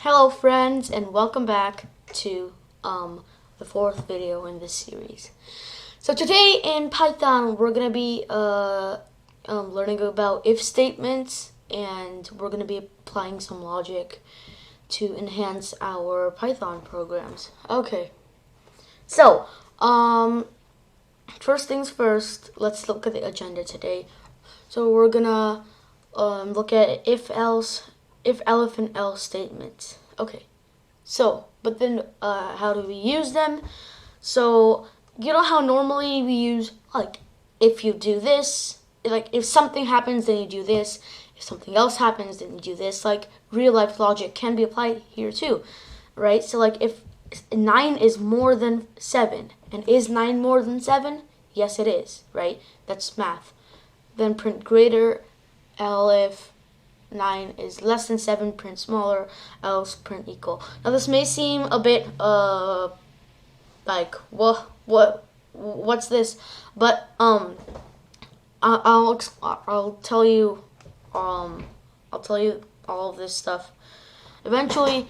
Hello friends, and welcome back to the fourth video in this series. So today in Python we're going to be learning about if statements, and we're going to be applying some logic to enhance our Python programs. Okay, so first things first, let's look at the agenda today. So we're going to look at if, elif, and else statements. Okay, so, but then how do we use them? So, you know how normally we use, like, if you do this, like, if something happens, then you do this. If something else happens, then you do this. Like, real life logic can be applied here too, right? So, like, if 9 is more than 7, and is 9 more than 7? Yes, it is, right? That's math. Then print greater, elif 9 is less than 7, print smaller, else print equal. Now this may seem a bit like what's this? But I'll tell you all of this stuff eventually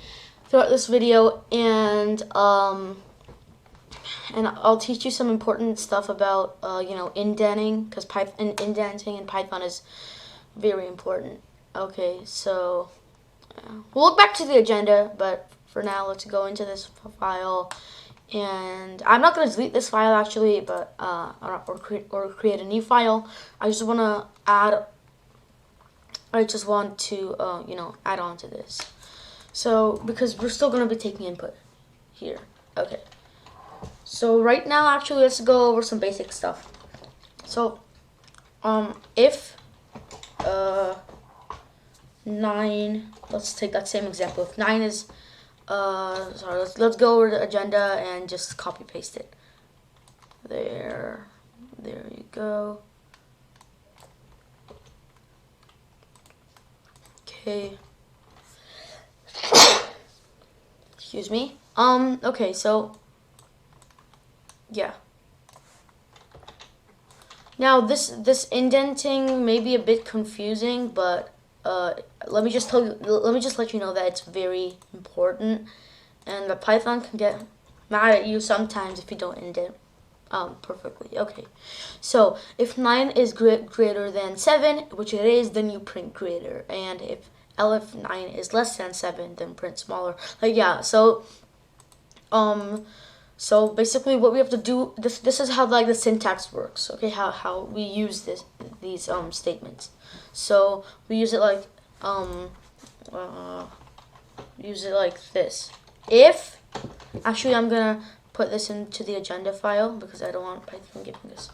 throughout this video, and I'll teach you some important stuff about indenting, because indenting in Python is very important. Okay, so we'll look back to the agenda, but for now, let's go into this file. And I'm not going to delete this file actually, but or create a new file. I just want to add on to this. So because we're still going to be taking input here. Okay. So right now, actually, let's go over some basic stuff. So if 9, let's take that same example. If 9 is let's go over the agenda and just copy paste it. There you go. Okay. Excuse me. Okay, so yeah. Now this indenting may be a bit confusing, but let me just let you know that it's very important, and that Python can get mad at you sometimes if you don't indent perfectly. Okay, so if 9 is greater than 7, which it is, then you print greater, and if elif 9 is less than 7, then print smaller. Like, yeah, so basically what we have to do, this is how, like, the syntax works. Okay, how we use these statements. So we use it like this. If, actually, I'm gonna put this into the agenda file because I don't want Python giving this.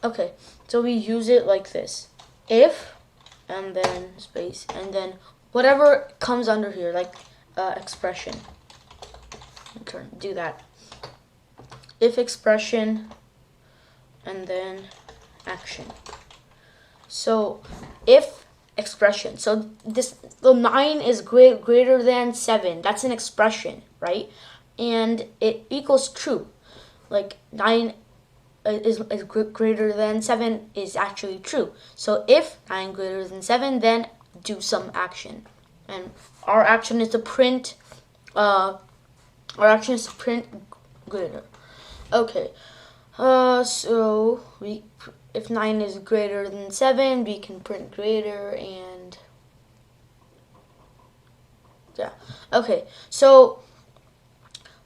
Okay, so we use it like this. If, and then space, and then whatever comes under here, like expression. Do that. If expression, and then action. So if expression, so the 9 is greater than 7. That's an expression, right? And it equals true. Like 9 is greater than 7 is actually true. So if 9 greater than 7, then do some action, and our action is to print. Greater. Okay. So if 9 is greater than 7, we can print greater, and yeah. Okay, so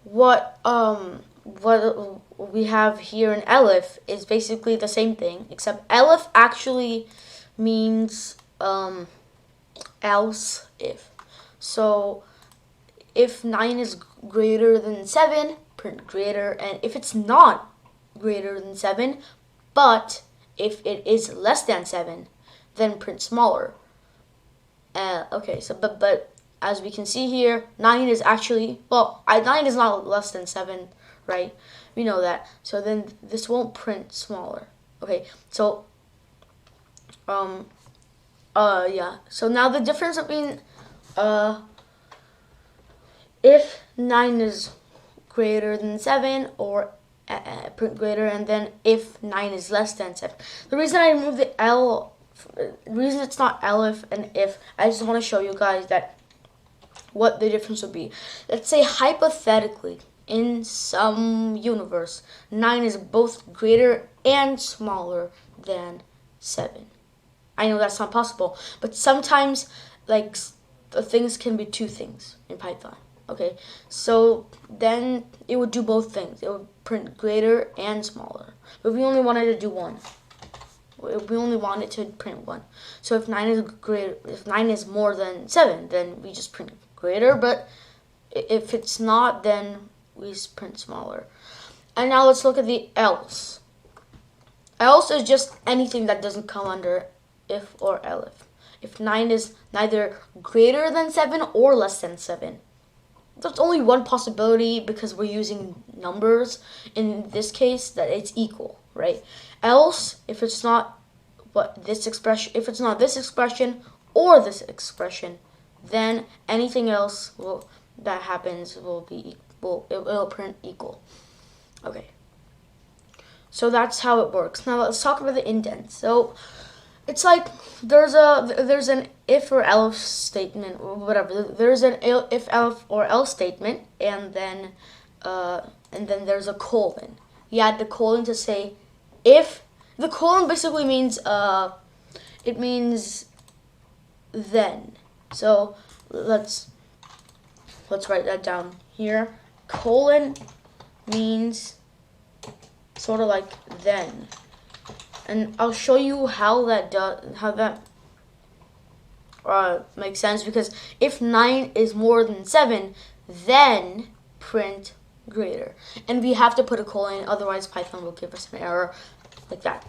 what we have here in elif is basically the same thing, except elif actually means else if. So if 9 is greater than 7, print greater, and if it's not greater than 7, but if it is less than 7, then print smaller. Okay, so but as we can see here, 9 is actually, 9 is not less than 7, right? We know that. So then this won't print smaller. Okay, so yeah. So now the difference between if 9 is greater than 7, or print greater, and then if 9 is less than 7. The reason I removed the L, the reason it's not elif and if, I just want to show you guys that what the difference would be. Let's say hypothetically, in some universe, 9 is both greater and smaller than 7. I know that's not possible, but sometimes like the things can be two things in Python. Okay, so then it would do both things. It would print greater and smaller. But we only wanted to do one. We only wanted to print one. So if 9 is greater, if 9 is more than 7, then we just print greater. But if it's not, then we print smaller. And now let's look at the else. Else is just anything that doesn't come under if or elif. If 9 is neither greater than 7 or less than 7. There's only one possibility because we're using numbers in this case, that it's equal, right? Else, if it's not this expression or this expression, then anything else that happens will be equal. It'll print equal. Okay. So that's how it works. Now let's talk about the indents. So it's like there's an if or else statement or whatever. There's an if, else, or else statement, and then there's a colon. You add the colon to say if. The colon basically means it means then. So let's write that down here. Colon means sort of like then. And I'll show you how that makes sense, because if 9 is more than 7, then print greater. And we have to put a colon, otherwise Python will give us an error like that.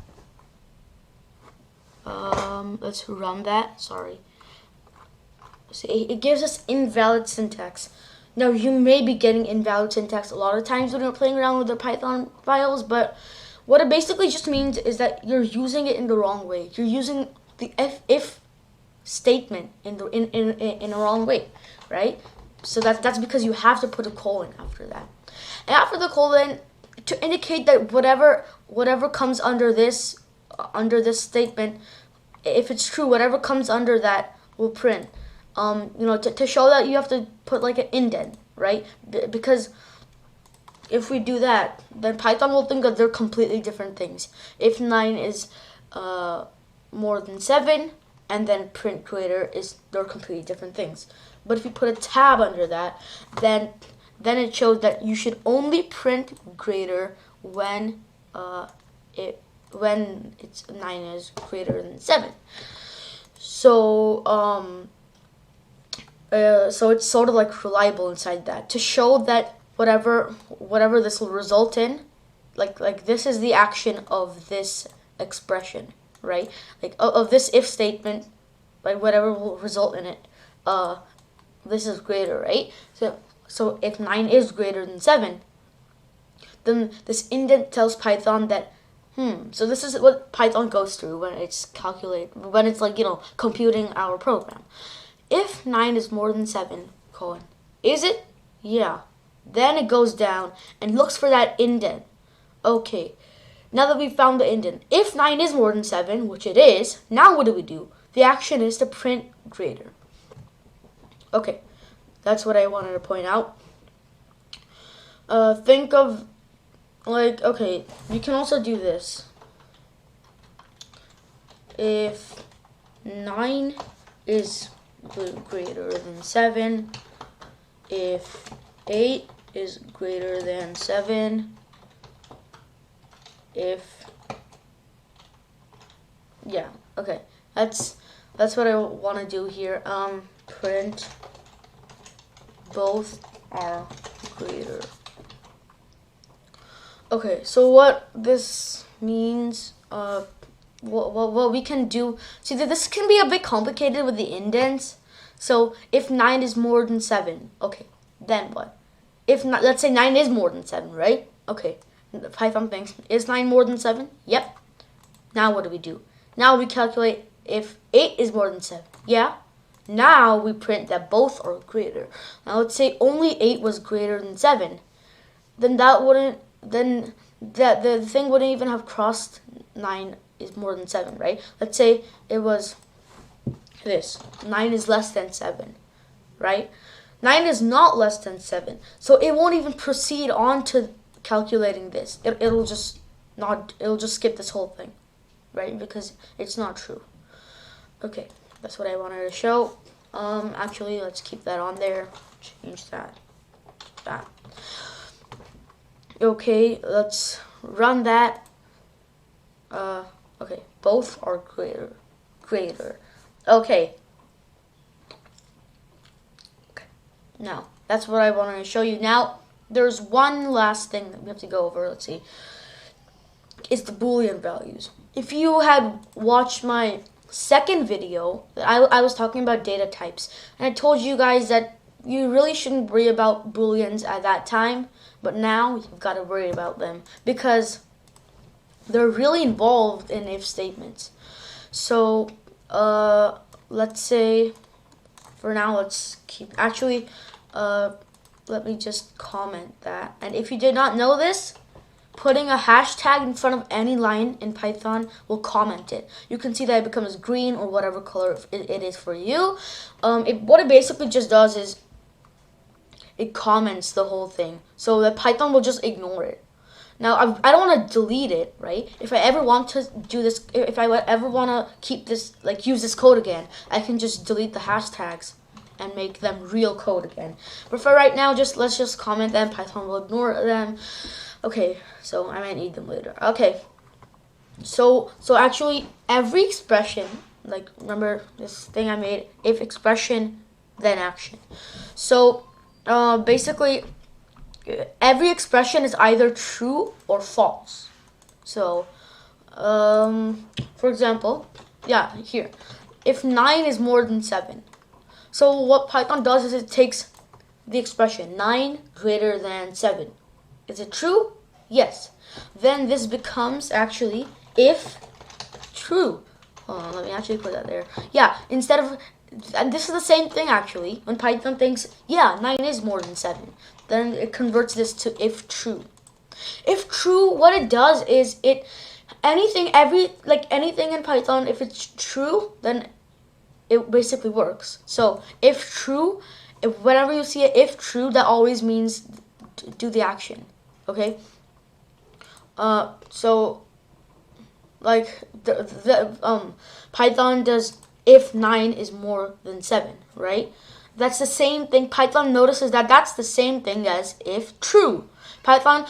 Let's run that. Sorry. So it gives us invalid syntax. Now you may be getting invalid syntax a lot of times when you're playing around with the Python files, but what it basically just means is that you're using it in the wrong way. You're using the if statement in a wrong way, right? So that's because you have to put a colon after that. And after the colon, to indicate that whatever comes under this statement, if it's true, whatever comes under that will print. To show that, you have to put like an indent, right? Because if we do that, then Python will think that they're completely different things. If 9 is more than 7, and then print greater, they're completely different things. But if you put a tab under that, then it shows that you should only print greater when 9 is greater than 7. So so it's sort of like reliable inside that, to show that whatever this will result in, like this is the action of this expression, right? Like of this if statement, like whatever will result in it, this is greater, right? So if 9 is greater than 7, then this indent tells Python that so this is what Python goes through when it's computing our program. If 9 is more than 7, is it? Yeah. Then it goes down and looks for that indent. Okay. Now that we've found the indent, if 9 is more than 7, which it is, now what do? The action is to print greater. Okay. That's what I wanted to point out. Think of okay, you can also do this. If 9 is greater than 7, if 8 is greater than 7, okay, that's what I want to do here. Print both are greater. Okay, so what this means, what we can do, see that this can be a bit complicated with the indents. So if 9 is more than 7, okay, then what? If not, let's say 9 is more than 7, right? Okay, Python thinks, is 9 more than 7? Yep. Now what do? Now we calculate if 8 is more than 7. Yeah. Now we print that both are greater. Now let's say only 8 was greater than 7. Then the thing wouldn't even have crossed 9 is more than 7, right? Let's say it was this. 9 is less than 7, right? 9 is not less than 7. So it won't even proceed on to calculating this. It'll just skip this whole thing, right? Because it's not true. Okay, that's what I wanted to show. Actually, let's keep that on there. Change that. Okay, let's run that. Okay, both are greater. Okay. Now, that's what I wanted to show you. Now, there's one last thing that we have to go over. Let's see. It's the Boolean values. If you had watched my second video, I was talking about data types. And I told you guys that you really shouldn't worry about Booleans at that time. But now, you've got to worry about them. Because they're really involved in if statements. So, let's say, for now, let's keep, actually, let me just comment that. And if you did not know this, putting a hashtag in front of any line in Python will comment it. You can see that it becomes green or whatever color it is for you. What it basically just does is it comments the whole thing. So that Python will just ignore it. Now, I don't want to delete it, right? If I ever want to do this, if I ever want to keep this, like use this code again, I can just delete the hashtags and make them real code again. But for right now, let's just comment them. Python will ignore them. Okay, so I might need them later. Okay, so actually every expression, like remember this thing I made, if expression, then action. So basically, every expression is either true or false. So, for example, yeah, here, if 9 is more than 7. So what Python does is it takes the expression 9 greater than 7. Is it true? Yes. Then this becomes actually if true. Hold on, let me actually put that there. Yeah, instead of, and this is the same thing actually. When Python thinks, yeah, 9 is more than 7, then it converts this to if true. If true, what it does is anything in Python, if it's true, then it basically works. So if true, whenever you see it if true, that always means do the action. Okay. So like Python does if 9 is more than 7, right? That's the same thing. Python notices that that's the same thing as if true. Python,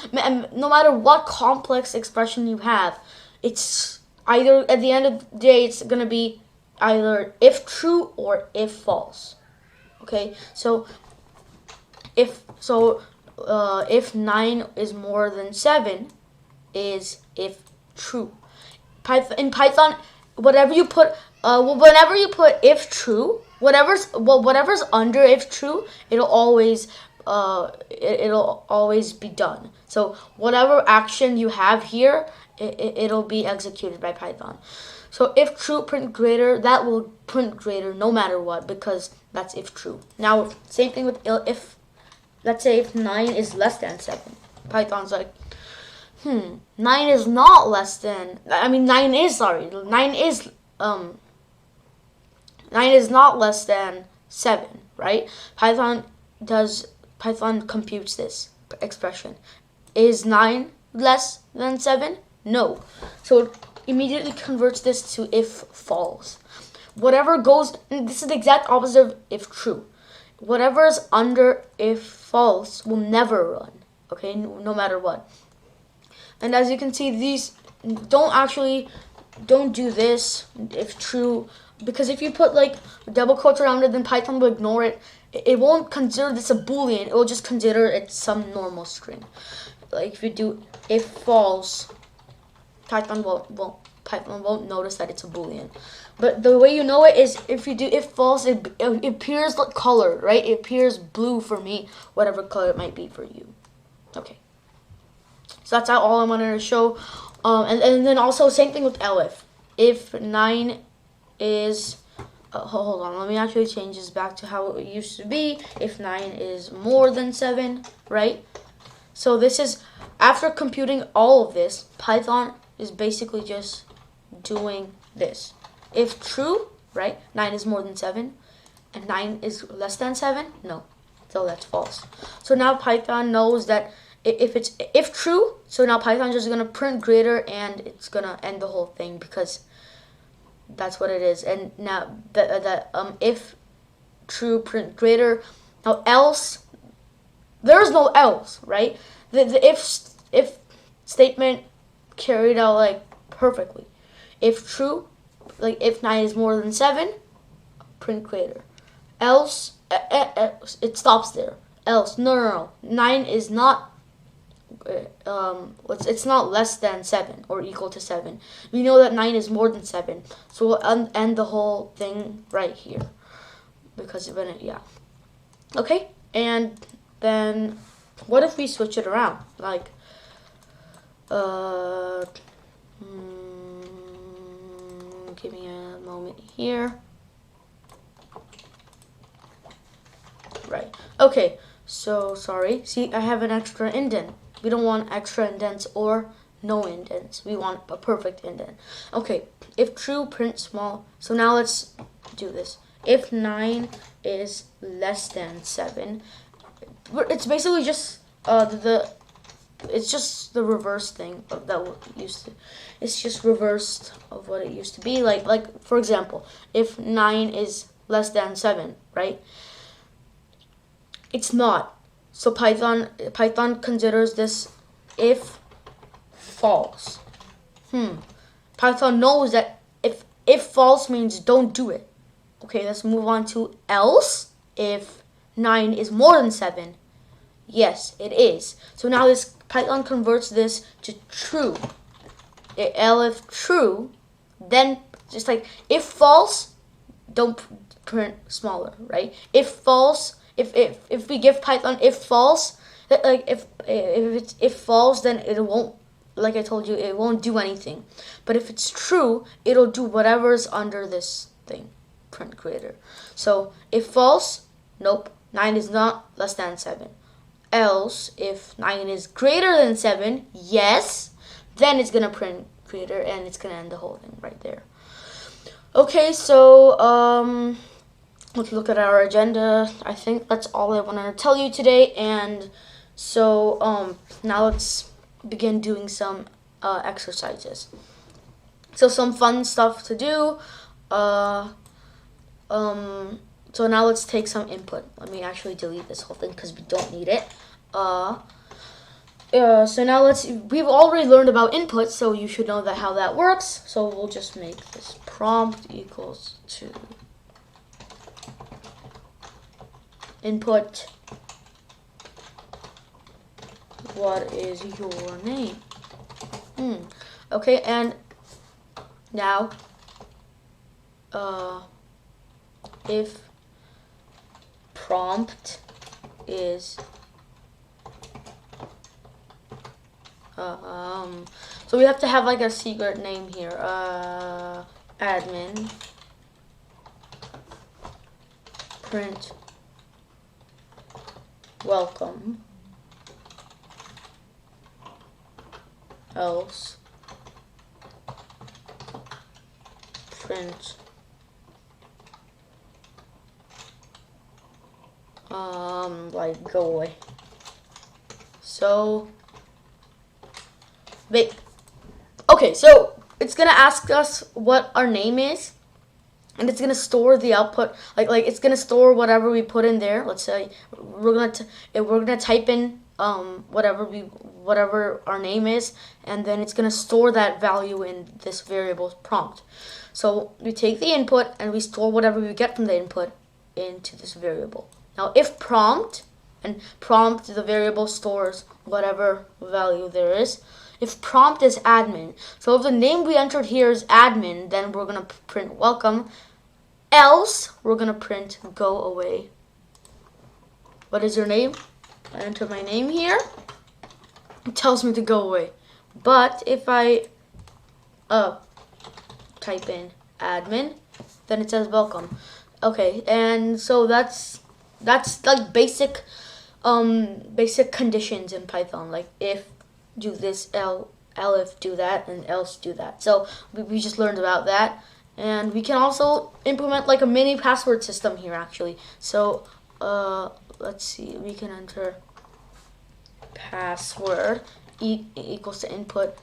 no matter what complex expression you have, it's either, at the end of the day, it's going to be either if true or if false. Okay, so if 9 is more than 7 is if true. In Python, whenever you put if true, whatever's under if true, it'll always be done. So whatever action you have here, it'll be executed by Python. So if true, print greater, that will print greater no matter what, because that's if true. Now, same thing with if, let's say if 9 is less than 7. Python's like, 9 is not less than, 9 is not less than 7, right? Python computes this expression. Is 9 less than 7? No. So it immediately converts this to if false. Whatever goes, this is the exact opposite of if true. Whatever is under if false will never run, okay, no matter what. And as you can see, these don't do this if true, because if you put like double quotes around it, then Python will ignore it. It won't consider this a Boolean. It will just consider it some normal string. Like if you do if false, Python won't notice that it's a Boolean. But the way you know it is if you do if false, it appears like color, right? It appears blue for me, whatever color it might be for you. Okay. So that's all I wanted to show. And then also same thing with Elif. If 9 is, hold on, let me actually change this back to how it used to be. If 9 is more than 7, right? So this is, after computing all of this, Python is basically just doing this. If true, right, 9 is more than 7, and 9 is less than 7, no. so that's false. So now Python knows that if true, so now Python's just gonna print greater and it's gonna end the whole thing because that's what it is. And now if true, print greater. Now else, there's no else, right? The if statement carried out like perfectly. If true, like if 9 is more than 7, print greater. Else, it stops there. Else, no. 9 is not. It's not less than 7 or equal to 7. We know that 9 is more than 7, so we'll end the whole thing right here because when it, yeah. Okay, and then what if we switch it around? Like, give me a moment here. Right. Okay. So sorry. See, I have an extra indent. We don't want extra indents or no indents. We want a perfect indent. Okay. If true, print small. So now let's do this. If 9 is less than 7, it's basically just it's just the reverse thing of that used to. It's just reversed of what it used to be. Like for example, if 9 is less than 7, right? It's not. So Python considers this if false. Python knows that if false means don't do it. Okay, let's move on to else. If 9 is more than 7, yes, it is. So now this Python converts this to true. If true, then just like if false, don't print smaller, right? If false, if we give Python if false, like if false, then it won't. Like I told you, it won't do anything. But if it's true, it'll do whatever's under this thing, print greater. So if false, nope, 9 is not less than 7. Else, if 9 is greater than 7, yes, then it's gonna print greater and it's gonna end the whole thing right there. Okay, so let's look at our agenda. I think that's all I wanted to tell you today. And so now let's begin doing some exercises. So some fun stuff to do. So now let's take some input. Let me actually delete this whole thing because we don't need it. So now we've already learned about input, so you should know that how that works. So we'll just make this prompt equals to input. What is your name? Okay, and now if prompt is so we have to have like a secret name here, admin print welcome, else print like go away. So wait, okay, so it's gonna ask us what our name is, and it's gonna store the output, like it's gonna store whatever we put in there. Let's say we're gonna type in whatever our name is, and then it's gonna store that value in this variable prompt. So we take the input and we store whatever we get from the input into this variable. Now if prompt, and prompt, the variable stores whatever value there is. If prompt is admin, so if the name we entered here is admin, then we're gonna print welcome. Else, we're gonna print go away. What is your name? I enter my name here. It tells me to go away. But if I type in admin, then it says welcome. Okay, and so that's like basic conditions in Python, like if do this, elif do that, and else do that. So we just learned about that, and we can also implement like a mini password system here actually. So let's see, we can enter password equals to input.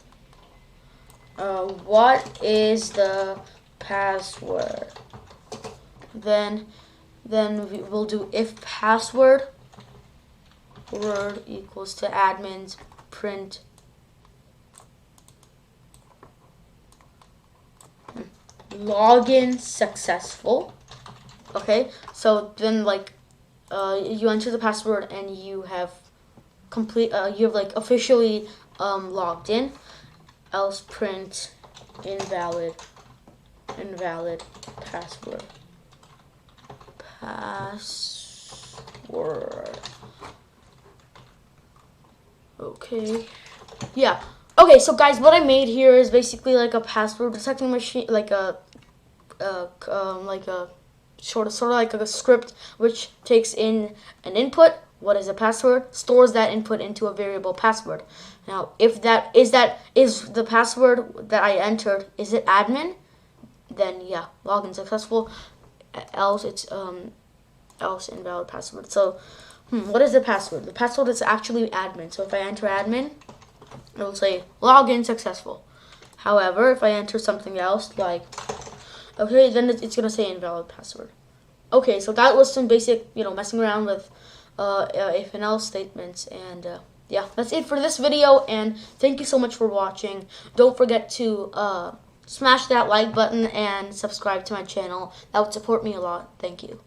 What is the password? Then we'll do if password word equals to admins print login successful. Okay, so then like you enter the password and you have like officially logged in. Else print invalid password. Okay. Yeah. Okay, so guys, what I made here is basically like a password protecting machine, like a sort of like a script which takes in an input, what is a password, stores that input into a variable password. Now, if that is the password that I entered, is it admin? Then yeah, login successful. Else it's else invalid password. So what is the password? The password is actually admin. So if I enter admin, it will say login successful. However, if I enter something else like then it's gonna say invalid password. Okay, so that was some basic, messing around with if and else statements, and yeah, that's it for this video, and thank you so much for watching. Don't forget to smash that like button and subscribe to my channel. That would support me a lot. Thank you.